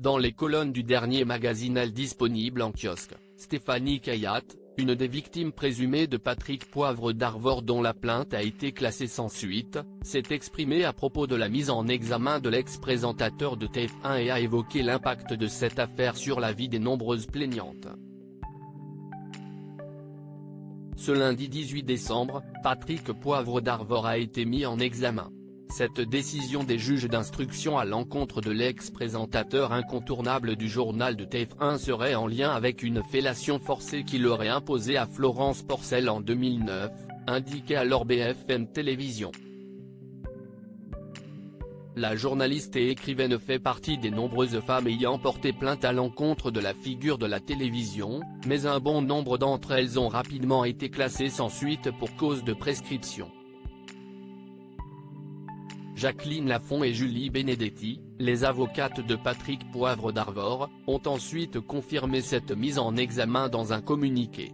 Dans les colonnes du dernier magazine Elle disponible en kiosque, Stéphanie Kayat, une des victimes présumées de Patrick Poivre d'Arvor dont la plainte a été classée sans suite, s'est exprimée à propos de la mise en examen de l'ex-présentateur de TF1 et a évoqué l'impact de cette affaire sur la vie des nombreuses plaignantes. Ce lundi 18 décembre, Patrick Poivre d'Arvor a été mis en examen. Cette décision des juges d'instruction à l'encontre de l'ex-présentateur incontournable du journal de TF1 serait en lien avec une fellation forcée qu'il aurait imposée à Florence Porcel en 2009, indiquait alors BFM Télévision. La journaliste et écrivaine fait partie des nombreuses femmes ayant porté plainte à l'encontre de la figure de la télévision, mais un bon nombre d'entre elles ont rapidement été classées sans suite pour cause de prescription. Jacqueline Lafont et Julie Benedetti, les avocates de Patrick Poivre d'Arvor, ont ensuite confirmé cette mise en examen dans un communiqué.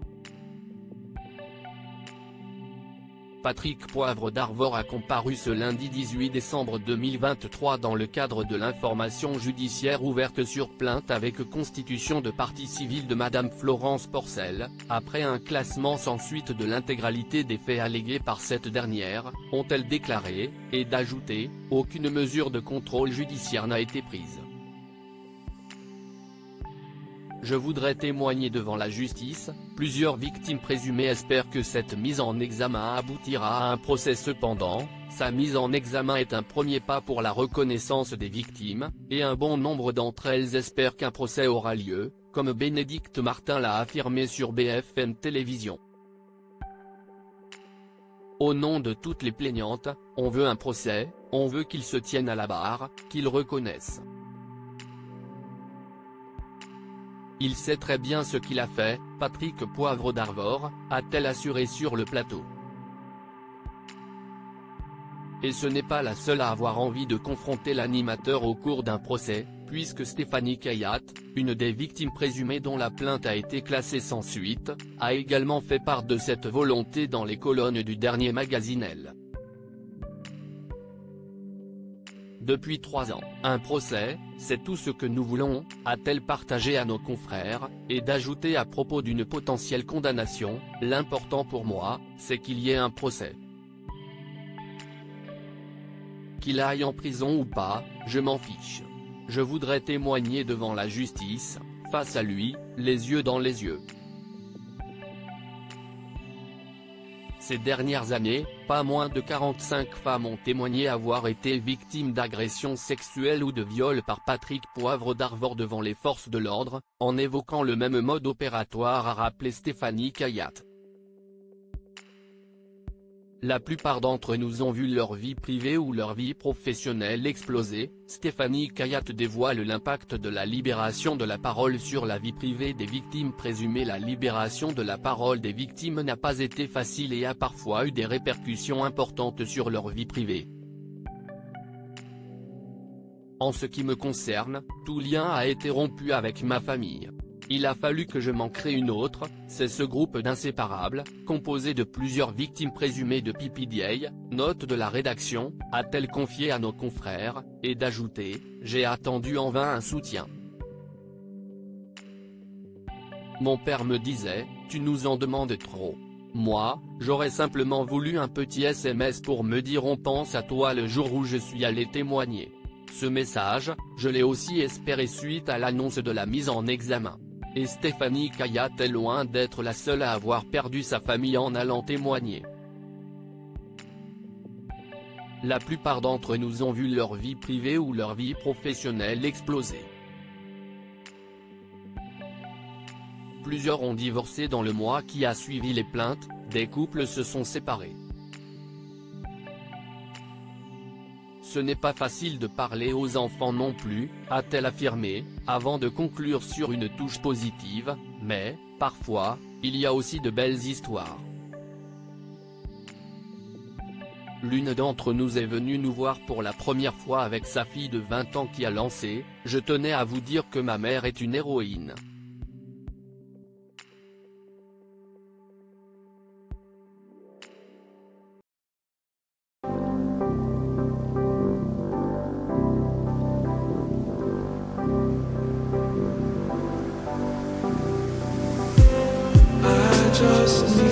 Patrick Poivre d'Arvor a comparu ce lundi 18 décembre 2023 dans le cadre de l'information judiciaire ouverte sur plainte avec constitution de partie civile de Madame Florence Porcel, après un classement sans suite de l'intégralité des faits allégués par cette dernière, ont-elles déclaré, et d'ajouter, aucune mesure de contrôle judiciaire n'a été prise. Je voudrais témoigner devant la justice, plusieurs victimes présumées espèrent que cette mise en examen aboutira à un procès. Cependant, sa mise en examen est un premier pas pour la reconnaissance des victimes, et un bon nombre d'entre elles espèrent qu'un procès aura lieu, comme Bénédicte Martin l'a affirmé sur BFM Télévision. Au nom de toutes les plaignantes, on veut un procès, on veut qu'il se tienne à la barre, qu'il reconnaisse. Il sait très bien ce qu'il a fait, Patrick Poivre d'Arvor, a-t-elle assuré sur le plateau. Et ce n'est pas la seule à avoir envie de confronter l'animateur au cours d'un procès, puisque Stéphanie Kayat, une des victimes présumées dont la plainte a été classée sans suite, a également fait part de cette volonté dans les colonnes du dernier magazine Elle. Depuis 3 ans, un procès, c'est tout ce que nous voulons, a-t-elle partagé à nos confrères, et d'ajouter à propos d'une potentielle condamnation, l'important pour moi, c'est qu'il y ait un procès. Qu'il aille en prison ou pas, je m'en fiche. Je voudrais témoigner devant la justice, face à lui, les yeux dans les yeux. Ces dernières années, pas moins de 45 femmes ont témoigné avoir été victimes d'agressions sexuelles ou de viols par Patrick Poivre d'Arvor devant les forces de l'ordre, en évoquant le même mode opératoire, a rappelé Stéphanie Kayat. La plupart d'entre nous ont vu leur vie privée ou leur vie professionnelle exploser. Stéphanie Kayat dévoile l'impact de la libération de la parole sur la vie privée des victimes présumées. La libération de la parole des victimes n'a pas été facile et a parfois eu des répercussions importantes sur leur vie privée. En ce qui me concerne, tout lien a été rompu avec ma famille. Il a fallu que je m'en crée une autre, c'est ce groupe d'inséparables, composé de plusieurs victimes présumées de PPDA, note de la rédaction, a-t-elle confié à nos confrères, et d'ajouter, j'ai attendu en vain un soutien. Mon père me disait, tu nous en demandes trop. Moi, j'aurais simplement voulu un petit SMS pour me dire on pense à toi le jour où je suis allé témoigner. Ce message, je l'ai aussi espéré suite à l'annonce de la mise en examen. Et Stéphanie Kayat est loin d'être la seule à avoir perdu sa famille en allant témoigner. La plupart d'entre nous ont vu leur vie privée ou leur vie professionnelle exploser. Plusieurs ont divorcé dans le mois qui a suivi les plaintes, des couples se sont séparés. Ce n'est pas facile de parler aux enfants non plus, a-t-elle affirmé, avant de conclure sur une touche positive, mais, parfois, il y a aussi de belles histoires. L'une d'entre nous est venue nous voir pour la première fois avec sa fille de 20 ans qui a lancé « Je tenais à vous dire que ma mère est une héroïne ». just me.